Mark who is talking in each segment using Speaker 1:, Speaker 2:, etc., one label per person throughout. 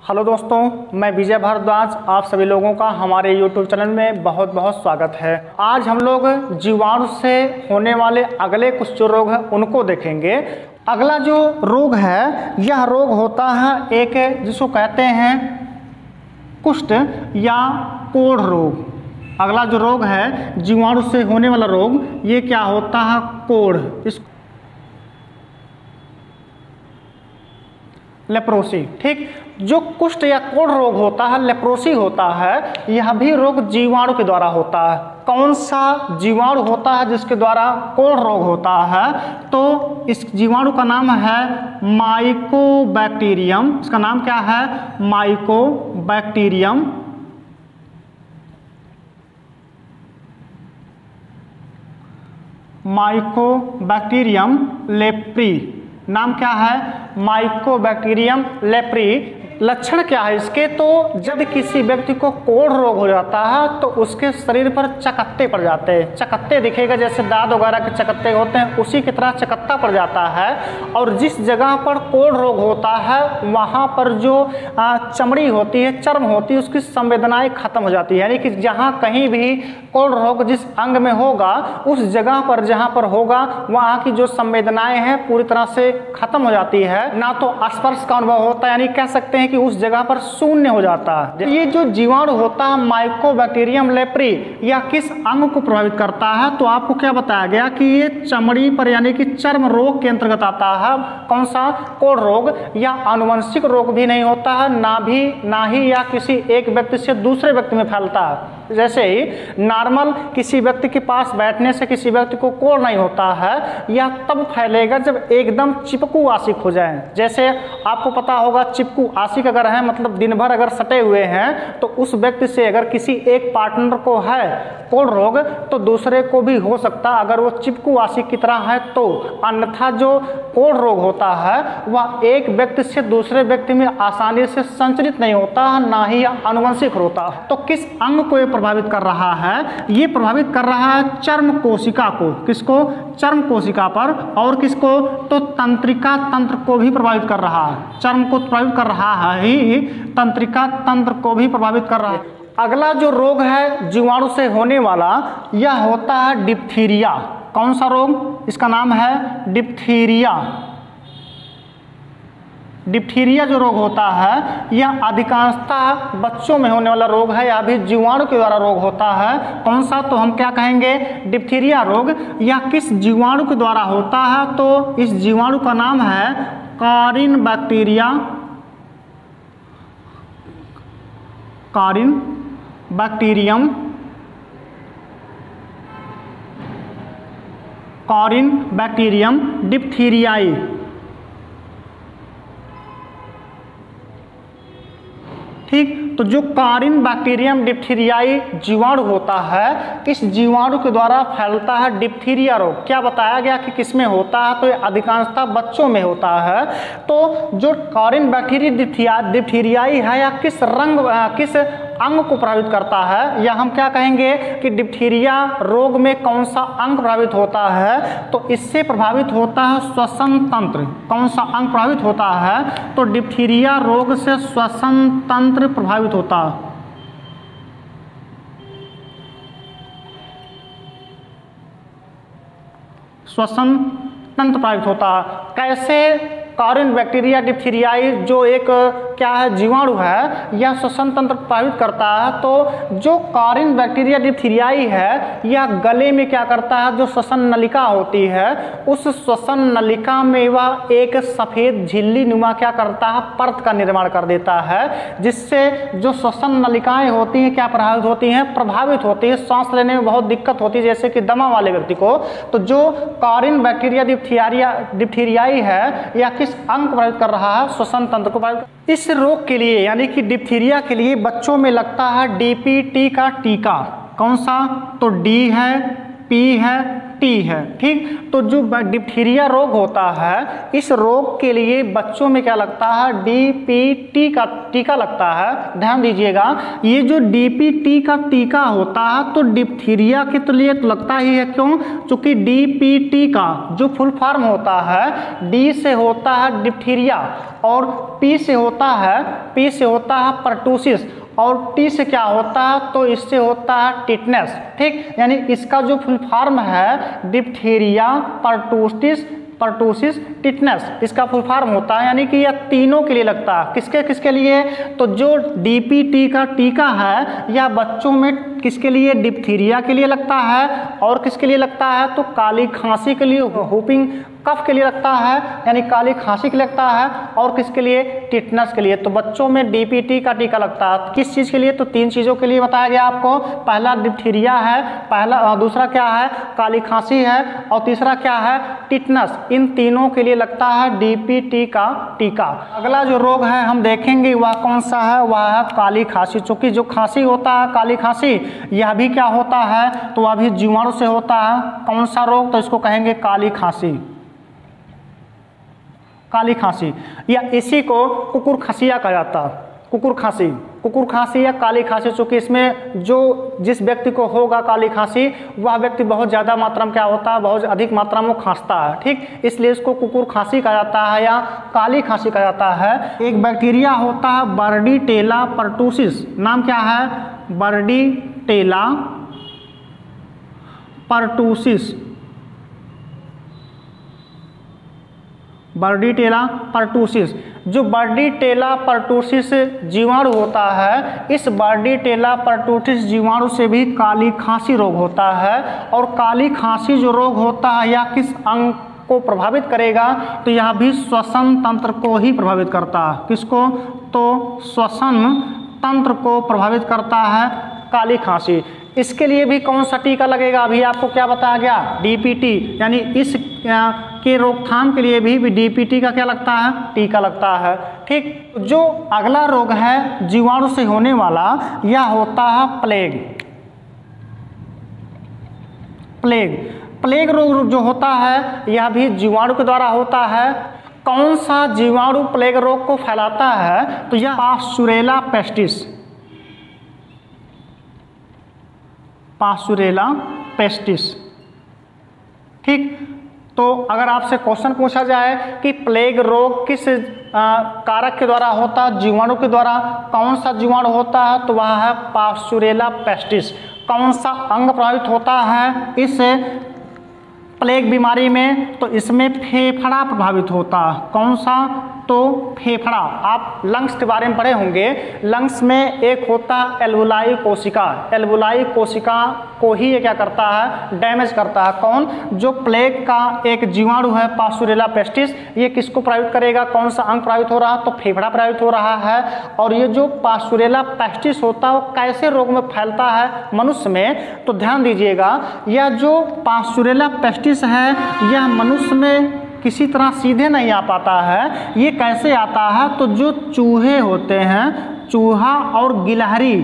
Speaker 1: Hello दोस्तों, मैं विजय भारद्वाज आप सभी लोगों का हमारे YouTube चैनल में बहुत बहुत स्वागत है। आज हम लोग जीवाणु से होने वाले अगले कुछ जो रोग हैं उनको देखेंगे। अगला जो रोग है यह रोग होता है एक जिसको कहते हैं कुष्ठ या कोढ़ रोग। अगला जो रोग है जीवाणु से होने वाला रोग ये क्या होता है? कोढ़, इस लेप्रोसी। ठीक, जो कुष्ठ या कोढ़ रोग होता है, लेप्रोसी होता है, यह भी रोग जीवाणु के द्वारा होता है। कौन सा जीवाणु होता है जिसके द्वारा कोढ़ रोग होता है? तो इस जीवाणु का नाम है माइकोबैक्टीरियम। इसका नाम क्या है? माइकोबैक्टीरियम। Mycobacterium leprae. नाम क्या है? Mycobacterium leprae. लक्षण क्या है इसके? तो जब किसी व्यक्ति को कोढ़ रोग हो जाता है तो उसके शरीर पर चकत्ते पड़ जाते हैं। चकत्ते दिखेगा जैसे दांत वगैरह के चकत्ते होते हैं, उसी की तरह चकत्ता पड़ जाता है। और जिस जगह पर कोढ़ रोग होता है वहाँ पर जो चमड़ी होती है, चर्म होती है, उसकी संवेदनाएं खत्म हो जाती है। यानी कि जहाँ कहीं भी कोढ़ रोग जिस अंग में होगा उस जगह पर जहाँ पर होगा वहाँ की जो संवेदनाएं हैं पूरी तरह से खत्म हो जाती है। ना तो स्पर्श का अनुभव होता है, यानी कह सकते हैं कि उस जगह पर शून्य हो जाता है। ये जो जीवाणु होता है माइकोबैक्टीरियम लेप्री, यह किस अंग को प्रभावित करता है? तो आपको क्या बताया गया कि ये चमड़ी पर यानी कि चर्म रोग के अंतर्गत आता है। कौन सा? कोढ़ रोग। या आनुवंशिक रोग भी नहीं होता है, ना ही या किसी एक व्यक्ति से दूसरे व्यक्ति में फैलता है। जैसे ही नॉर्मल किसी व्यक्ति के पास बैठने से किसी व्यक्ति को कोढ़ नहीं होता है, यह तब फैलेगा जब एकदम चिपकू आशिक हो जाए। जैसे आपको पता होगा चिपकू आशिक अगर है मतलब दिन भर अगर सटे हुए हैं तो उस व्यक्ति से अगर किसी एक पार्टनर को है कोढ़ रोग तो दूसरे को भी हो सकता अगर वो चिपकू आशिक की तरह है तो। अन्यथा जो कोढ़ रोग होता है वह एक व्यक्ति से दूसरे व्यक्ति में आसानी से संचरित नहीं होता, ना ही आनुवंशिक होता। तो किस अंग को ये प्रभावित कर रहा है? ये प्रभावित कर रहा है चर्म कोशिका को। किसको? चर्म कोशिका पर। और किसको? तो तंत्रिका तंत्र को भी प्रभावित कर रहा है। चर्म को प्रभावित कर रहा है ही, तंत्रिका तंत्र को भी प्रभावित कर रहा है। अगला जो रोग है जीवाणु से होने वाला यह होता है डिप्थीरिया। कौन सा रोग? इसका नाम है डिप्थीरिया। डिप्थीरिया जो रोग होता है यह अधिकांशतः बच्चों में होने वाला रोग है। यह भी जीवाणु के द्वारा रोग होता है। कौन सा? तो हम क्या कहेंगे? डिप्थीरिया रोग। यह किस जीवाणु के द्वारा होता है? तो इस जीवाणु का नाम है corynebacteria. Corynebacterium. Corynebacterium diphtheriae. ठीक, तो जो कारिन बैक्टीरियम डिप्थीरियाई जीवाणु होता है इस जीवाणु के द्वारा फैलता है डिप्थीरिया रोग। क्या बताया गया कि किसमें होता है? तो ये अधिकांशतः बच्चों में होता है। तो जो कारिन बैक्टीरिया डिप्थीरियाई है या किस अंग को प्रभावित करता है, या हम क्या कहेंगे कि डिप्थीरिया रोग में कौन सा अंग प्रभावित होता है? तो इससे प्रभावित होता है श्वसन तंत्र। कौन सा अंग प्रभावित होता है? तो डिप्थीरिया रोग से श्वसन तंत्र प्रभावित होता है। श्वसन तंत्र प्रभावित होता है। कैसे? कारिन बैक्टीरिया डिप्थीरियाई जो एक क्या है जीवाणु है यह श्वसन तंत्र प्रभावित करता है। तो जो कारिन बैक्टीरिया डिप्थीरियाई है यह गले में क्या करता है? जो श्वसन नलिका होती है उस श्वसन नलिका में वह एक सफेद झिल्ली नुमा क्या करता है? परत का निर्माण कर देता है, जिससे जो श्वसन नलिकाएं होती हैं क्या प्रभावित होती हैं? प्रभावित होती है। सांस लेने में बहुत दिक्कत होती है जैसे कि दमा वाले व्यक्ति को। तो जो कारिन बैक्टीरिया डिप्थीरियाई है या किस अंग को प्रभावित कर रहा है? श्वसन तंत्र को प्रभावित। इस रोग के लिए यानी कि डिप्थीरिया के लिए बच्चों में लगता है डीपीटी का टीका। कौन सा? तो डी है, पी है, टी है। ठीक, तो जो डिप्थीरिया रोग होता है, इस रोग के लिए बच्चों में क्या लगता है, डीपीटी का टीका लगता है। ध्यान दीजिएगा, ये जो डीपीटी का टीका होता है तो डिप्थीरिया के तो लिए तो लगता ही है। क्यों? क्योंकि डीपीटी का जो फुल फॉर्म होता है, डी से होता है डिप्थीरिया और पी से होता है पर्टूसिस और टी से क्या होता है, तो इससे होता है टिटनेस। ठीक, यानी इसका जो फुल फॉर्म है डिप्थीरिया पर्टूसिस टिटनेस, इसका फुल फॉर्म होता है। यानी कि यह तीनों के लिए लगता है। किसके किसके लिए? तो जो डीपीटी का टीका है यह बच्चों में किसके लिए, डिप्थीरिया के लिए लगता है और किसके लिए लगता है, तो काली खांसी के लिए, होपिंग कफ के लिए लगता है, यानी काली खांसी के लिए लगता है और किसके लिए, टिटनेस के लिए। तो बच्चों में डीपीटी का टीका लगता है। किस चीज़ के लिए? तो 3 चीज़ों के लिए बताया गया आपको। पहला डिप्थीरिया है, दूसरा क्या है, काली खांसी है और तीसरा क्या है, टिटनेस। इन तीनों के लिए लगता है डीपीटी का टीका। अगला जो रोग है हम देखेंगे वह कौन सा है, वह है काली खांसी। चूंकि जो खांसी होता है, काली खांसी, यह भी क्या होता है, तो वह भी जीवाणु से होता है। कौन सा रोग? तो इसको कहेंगे काली खांसी। काली खांसी या इसी को कुकुर खांसिया कहा जाता है। कुकुर खांसी या काली खांसी, चूंकि इसमें जो जिस व्यक्ति को होगा काली खांसी वह व्यक्ति बहुत ज़्यादा मात्रा में क्या होता है, बहुत अधिक मात्रा में खांसता है। ठीक, इसलिए इसको कुकुर खांसी कहा जाता है या काली खांसी कहा जाता है। एक बैक्टीरिया होता है बर्डीटेला पर्टूसिस। नाम क्या है? बर्डीटेला पर्टूसिस। बर्डीटेला पर्टूसिस, जो बर्डीटेला पर्टूसिस जीवाणु होता है, इस बर्डीटेला पर्टूसिस जीवाणु से भी काली खांसी रोग होता है। और काली खांसी जो रोग होता है यह किस अंग को प्रभावित करेगा, तो यह भी श्वसन तंत्र को ही प्रभावित करता है। किसको? तो श्वसन तंत्र को प्रभावित करता है काली खांसी। इसके लिए भी कौन सा टीका लगेगा? अभी आपको क्या बताया गया, डीपीटी। यानी इस के रोकथाम के लिए भी डीपीटी का क्या लगता है, टीका लगता है। ठीक, जो अगला रोग है जीवाणु से होने वाला, यह होता है प्लेग रोग जो होता है यह भी जीवाणु के द्वारा होता है। कौन सा जीवाणु प्लेग रोग को फैलाता है? तो यह पास्चुरेला पेस्टिस। ठीक, तो अगर आपसे क्वेश्चन पूछा जाए कि प्लेग रोग किस कारक के द्वारा होता है, जीवाणु के द्वारा, कौन सा जीवाणु होता है, तो वह है पास्चुरेला पेस्टिस। कौन सा अंग प्रभावित होता है इस प्लेग बीमारी में? तो इसमें फेफड़ा प्रभावित होता है। कौन सा? तो फेफड़ा। आप लंग्स के बारे में पढ़े होंगे। लंग्स में एक होता है एल्वुलाई कोशिका। एल्वुलाई कोशिका को ही ये क्या करता है, डैमेज करता है। कौन? जो प्लेग का एक जीवाणु है पास्चुरेला पेस्टिस, ये किसको प्रभावित करेगा, कौन सा अंग प्रभावित हो रहा है, तो फेफड़ा प्रभावित हो रहा है। और ये जो पास्चुरेला पेस्टिस होता है वो कैसे रोग में फैलता है मनुष्य में? तो ध्यान दीजिएगा, यह जो पास्चुरेला पेस्टिस है यह मनुष्य में किसी तरह सीधे नहीं आ पाता है। ये कैसे आता है? तो जो चूहे होते हैं, चूहा और गिलहरी,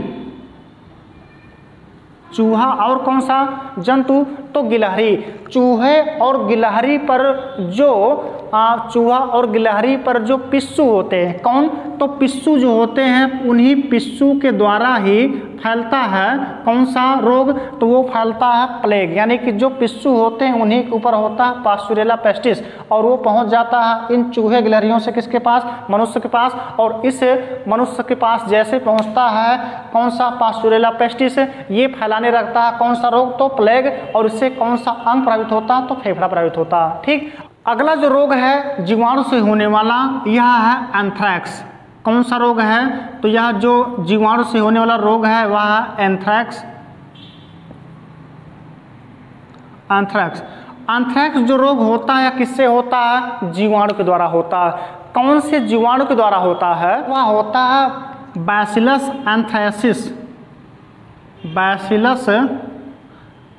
Speaker 1: चूहा और कौन सा जंतु, तो गिलहरी। चूहे और गिलहरी पर जो पिस्सू होते हैं, कौन? तो पिस्सू जो होते हैं उन्हीं पिस्सू के द्वारा ही फैलता है कौन सा रोग, तो वो फैलता है प्लेग। यानी कि जो पिस्सू होते हैं उन्हीं के ऊपर होता है पास्चुरेला पेस्टिस और वो पहुंच जाता है इन चूहे गिलहरियों से किसके पास, मनुष्य के पास। और इस मनुष्य के पास जैसे पहुंचता है कौन सा, पास्चुरेला पेस्टिस, ये फैलाने रखता है कौन सा रोग, तो प्लेग। और इससे कौन सा अंग प्रभावित होता है, तो फेफड़ा प्रभावित होता है। ठीक, अगला जो रोग है जीवाणु से होने वाला यह है एंथ्रैक्स। कौन सा रोग है, तो यह जो जीवाणु से होने वाला रोग है वह है एंथ्रैक्स। एंथ्रैक्स जो रोग होता है किससे होता है, जीवाणु के द्वारा होता है। कौन से जीवाणु के द्वारा होता है, वह होता है बैसिलस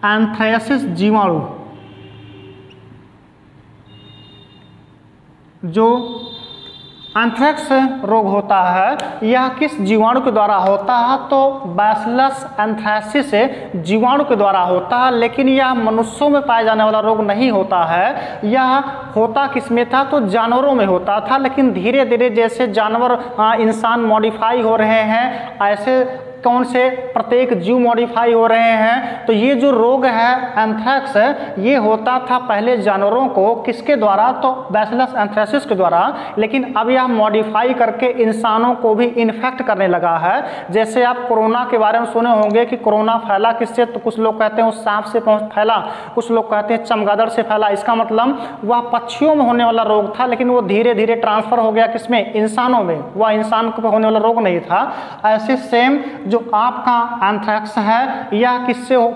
Speaker 1: एंथ्रेसिस जीवाणु, जो एंथ्रेक्स रोग होता है, यह किस जीवाणु के द्वारा होता है? तो बैसिलस एंथ्रेसिस जीवाणु के द्वारा होता है, लेकिन यह मनुष्यों में पाया जाने वाला रोग नहीं होता है। यह होता किसमें था? तो जानवरों में होता था, लेकिन धीरे धीरे जैसे जानवर इंसान मॉडिफाई हो रहे हैं, ऐसे कौन से प्रत्येक जीव मॉडिफाई हो रहे हैं। तो ये जो रोग है एंथ्रेक्स, ये होता था पहले जानवरों को, किसके द्वारा? तो बैसिलस एंथ्रेसिस के द्वारा, लेकिन अब यह मॉडिफाई करके इंसानों को भी इन्फेक्ट करने लगा है। जैसे आप कोरोना के बारे में सुने होंगे कि कोरोना फैला किससे? तो कुछ लोग कहते हैं उस सांप से फैला, कुछ लोग कहते हैं चमगादड़ से फैला। इसका मतलब वह पक्षियों में होने वाला रोग था, लेकिन वो धीरे धीरे ट्रांसफर हो गया किसमें? इंसानों में। वह इंसान को होने वाला रोग नहीं था। ऐसे सेम जो आपका एंथ्रेक्स है, यह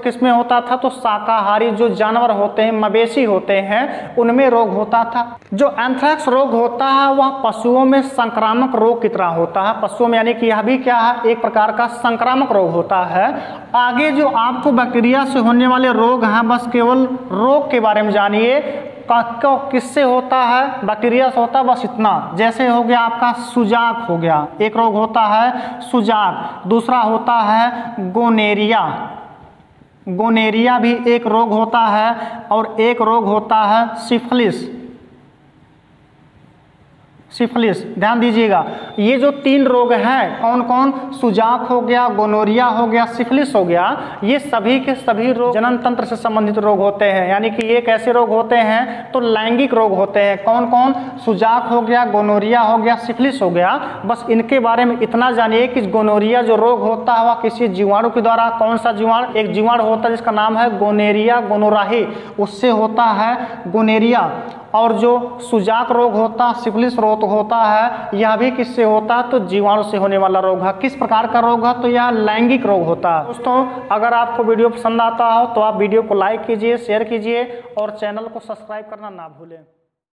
Speaker 1: किसमें होता था? तो शाकाहारी जो जानवर होते हैं, मवेशी होते हैं, उनमें रोग होता था। जो एंथ्रेक्स रोग होता है वह पशुओं में संक्रामक रोग की तरह होता है। पशुओं में यानी कि यह भी क्या है? एक प्रकार का संक्रामक रोग होता है। आगे जो आपको बैक्टीरिया से होने वाले रोग हैं, बस केवल रोग के बारे में जानिए। किससे होता है? बैक्टीरिया से होता है, बस इतना। जैसे हो गया आपका सुजाक हो गया, एक रोग होता है सुजाक। दूसरा होता है गोनेरिया, गोनेरिया भी एक रोग होता है। और एक रोग होता है सिफिलिस, सिफिलिस। ध्यान दीजिएगा, ये जो 3 रोग हैं, कौन कौन? सुजाक हो गया, गोनोरिया हो गया, सिफिलिस हो गया। ये सभी के सभी रोग जनन तंत्र से संबंधित रोग होते हैं, यानी कि ये कैसे रोग होते हैं? तो लैंगिक रोग होते हैं। कौन कौन? सुजाक हो गया, गोनोरिया हो गया, सिफिलिस हो गया। बस इनके बारे में इतना जानिए कि गोनोरिया जो रोग होता है वह किसी जीवाणु के द्वारा, कौन सा जीवाणु? एक जीवाणु होता है जिसका नाम है गोनेरिया गोनोराही, उससे होता है गोनेरिया। और जो सुजाक रोग होता है, सिफिलिस रोग होता है, यह भी किससे होता है? तो जीवाणु से होने वाला रोग है। किस प्रकार का रोग है? तो यह लैंगिक रोग होता है। दोस्तों, अगर आपको वीडियो पसंद आता हो तो आप वीडियो को लाइक कीजिए, शेयर कीजिए और चैनल को सब्सक्राइब करना ना भूलें।